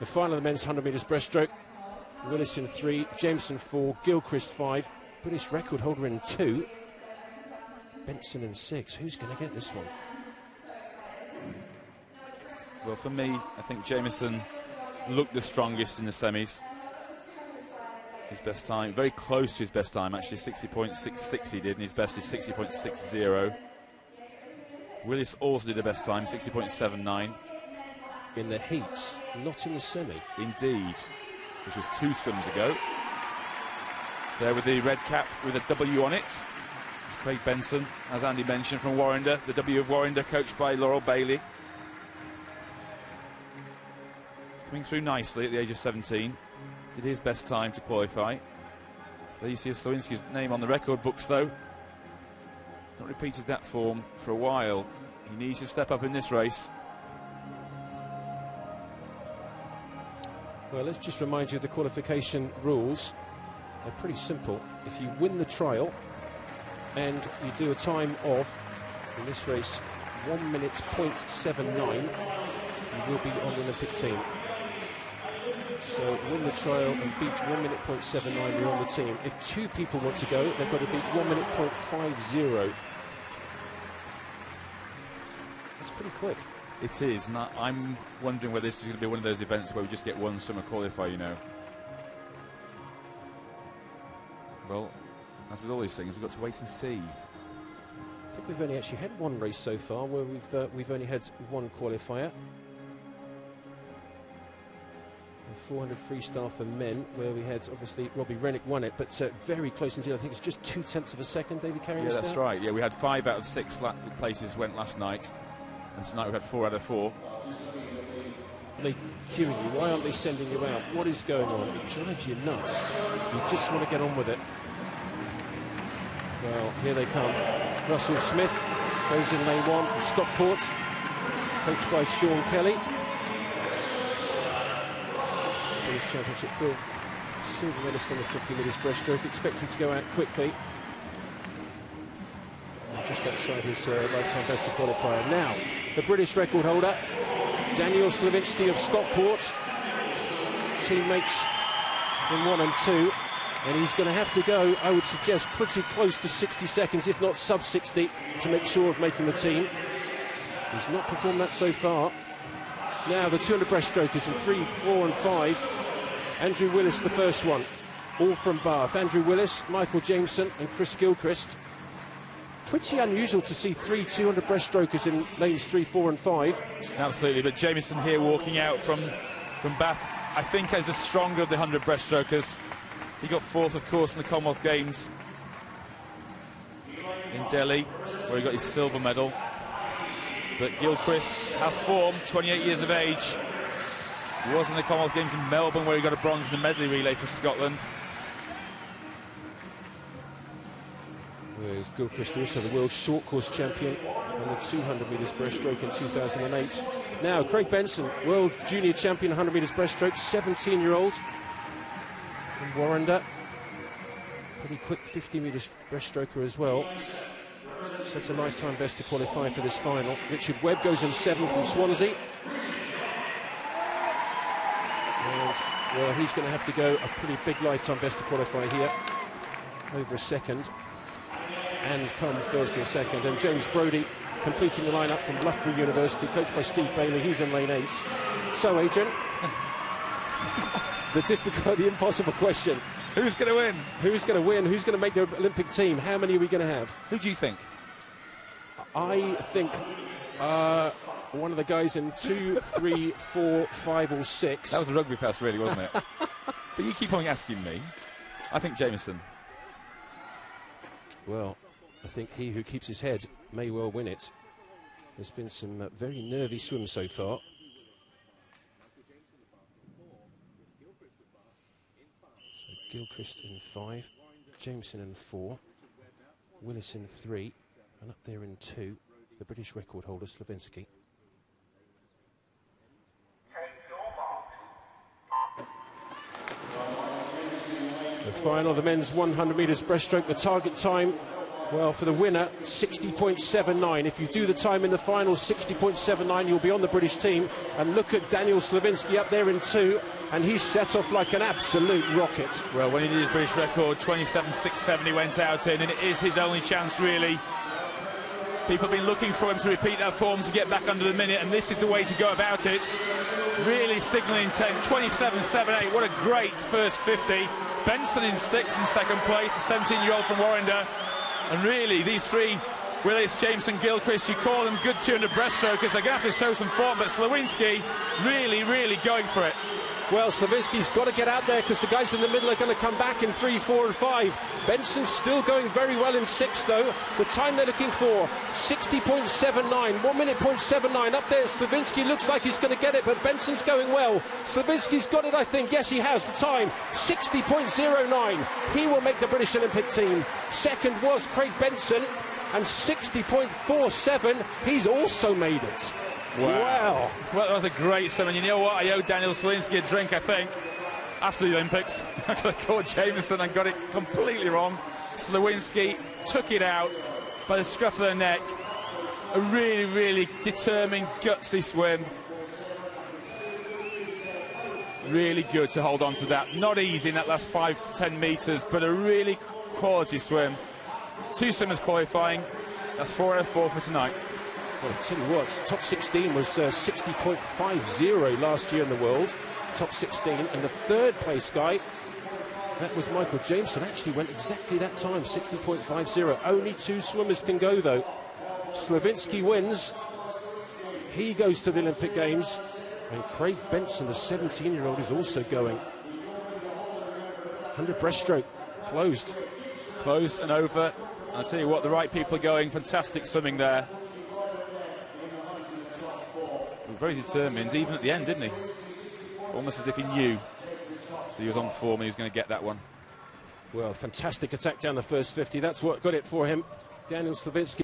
The final of the men's 100 metres breaststroke. Willis in 3, Jameson 4, Gilchrist 5, British record holder in 2, Benson in 6. Who's going to get this one? Well, for me, I think Jameson looked the strongest in the semis. His best time, very close to his best time, actually 60.66 he did, and his best is 60.60. Willis also did a best time, 60.79. In the heats, not in the semi. Indeed, which was 2 swims ago. There with the red cap with a W on it. It's Craig Benson, as Andy mentioned, from Warrender. The W of Warrender, coached by Laurel Bailey. He's coming through nicely at the age of 17. Did his best time to qualify. There you see Slowinski's name on the record books, though. He's not repeated that form for a while. He needs to step up in this race. Well, let's just remind you of the qualification rules. They're pretty simple. If you win the trial and you do a time of, in this race, 1 minute .79, you will be on the Olympic team. So win the trial and beat 1 minute .79, you're on the team. If 2 people want to go, they've got to beat 1 minute .50. That's pretty quick. It is, and I'm wondering whether this is going to be one of those events where we just get one swimmer qualify, you know. Well, as with all these things, we've got to wait and see. I think we've only actually had one race so far where we've only had one qualifier. The 400 freestyle for men, where we had, obviously, Robbie Rennick won it, but very close indeed. I think it's just 0.2 of a second, David Carey. Yeah, that's right. Yeah, we had 5 out of 6 places went last night. And tonight we've had 4 out of 4. They're queuing you. Why aren't they sending you out? What is going on? It drives you nuts. You just want to get on with it. Well, here they come. Russell Smith goes in lane 1 from Stockport, coached by Sean Kelly. British Championship Phil, silver medalist on the 50 metres breaststroke, expecting to go out quickly. Just outside his lifetime best to qualifier. Now, the British record holder, Daniel Slavinsky of Stockport, teammates in 1 and 2, and he's going to have to go, I would suggest, pretty close to 60 seconds, if not sub 60, to make sure of making the team. He's not performed that so far. Now, the 200 breaststrokers in 3, 4 and 5. Andrew Willis, the first one, all from Bath. Andrew Willis, Michael Jameson and Chris Gilchrist. Pretty unusual to see 3 200 breaststrokers in lanes 3, 4 and 5. Absolutely, but Jameson here walking out from Bath, I think, as the stronger of the 100 breaststrokers. He got 4th, of course, in the Commonwealth Games in Delhi, where he got his silver medal. But Gilchrist has form, 28 years of age. He was in the Commonwealth Games in Melbourne, where he got a bronze in the medley relay for Scotland. With Gilchrist, also the world short course champion on the 200 metres breaststroke in 2008. Now, Craig Benson, world junior champion 100 metres breaststroke, 17-year-old from Warrender. Pretty quick 50 metres breaststroker as well. So it's a lifetime best to qualify for this final. Richard Webb goes in 7th from Swansea. And, well, he's going to have to go a pretty big lifetime best to qualify here. Over a second. And come first and second. And James Broady completing the lineup from Loughborough University, coached by Steve Bailey. He's in lane 8. So, Adrian, the impossible question. Who's going to win? Who's going to win? Who's going to make the Olympic team? How many are we going to have? Who do you think? I think one of the guys in 2, 3, 4, 5 or 6. That was a rugby pass, really, wasn't it? But you keep on asking me. I think Jameson. Well, I think he who keeps his head may well win it. There's been some very nervy swims so far. So Gilchrist in 5, Jameson in 4, Willis in 3, and up there in 2, the British record holder, Slavinsky. The final, the men's 100 metres breaststroke, the target time Well, for the winner, 60.79. If you do the time in the final, 60.79, you'll be on the British team. And look at Daniel Slavinsky up there in 2, and he's set off like an absolute rocket. Well, when he did his British record, 27.67, he went out in, and it is his only chance, really. People have been looking for him to repeat that form to get back under the minute, and this is the way to go about it. Really signalling 27.78. What a great first 50. Benson in 6th in second place, the 17-year-old from Warrender. And really, these three, Willis, Jameson, Gilchrist, you call them good 200 breaststrokers. They're going to have to show some form, but Slavinsky really, really going for it. Well, Slavinsky's got to get out there because the guys in the middle are going to come back in 3, 4 and 5. Benson's still going very well in 6th, though. The time they're looking for, 60.79, 1 minute point 79. Up there, Slavinsky looks like he's going to get it, but Benson's going well. Slavinsky's got it, I think. Yes, he has. The time, 60.09. He will make the British Olympic team. Second was Craig Benson, and 60.47. He's also made it. Wow. Well, that was a great swim, and you know what? I owe Daniel Slavinsky a drink, I think, after the Olympics. I called Jameson and got it completely wrong. Slavinsky took it out by the scruff of the neck. A really, really determined, gutsy swim. Really good to hold on to that. Not easy in that last 5-10 metres, but a really quality swim. 2 swimmers qualifying. That's 4 out of 4 for tonight. Well, I'll tell you what, top 16 was 60.50 last year in the world. Top 16, and the third place guy, that was Michael Jameson, actually went exactly that time, 60.50. Only 2 swimmers can go, though. Slavinsky wins. He goes to the Olympic Games. And Craig Benson, the 17-year-old, is also going. 100 breaststroke, closed. Closed and over. I'll tell you what, the right people are going. Fantastic swimming there. Very determined, even at the end, didn't he? Almost as if he knew that he was on form and he was going to get that one. Well, fantastic attack down the first 50. That's what got it for him. Daniel Slavinsky.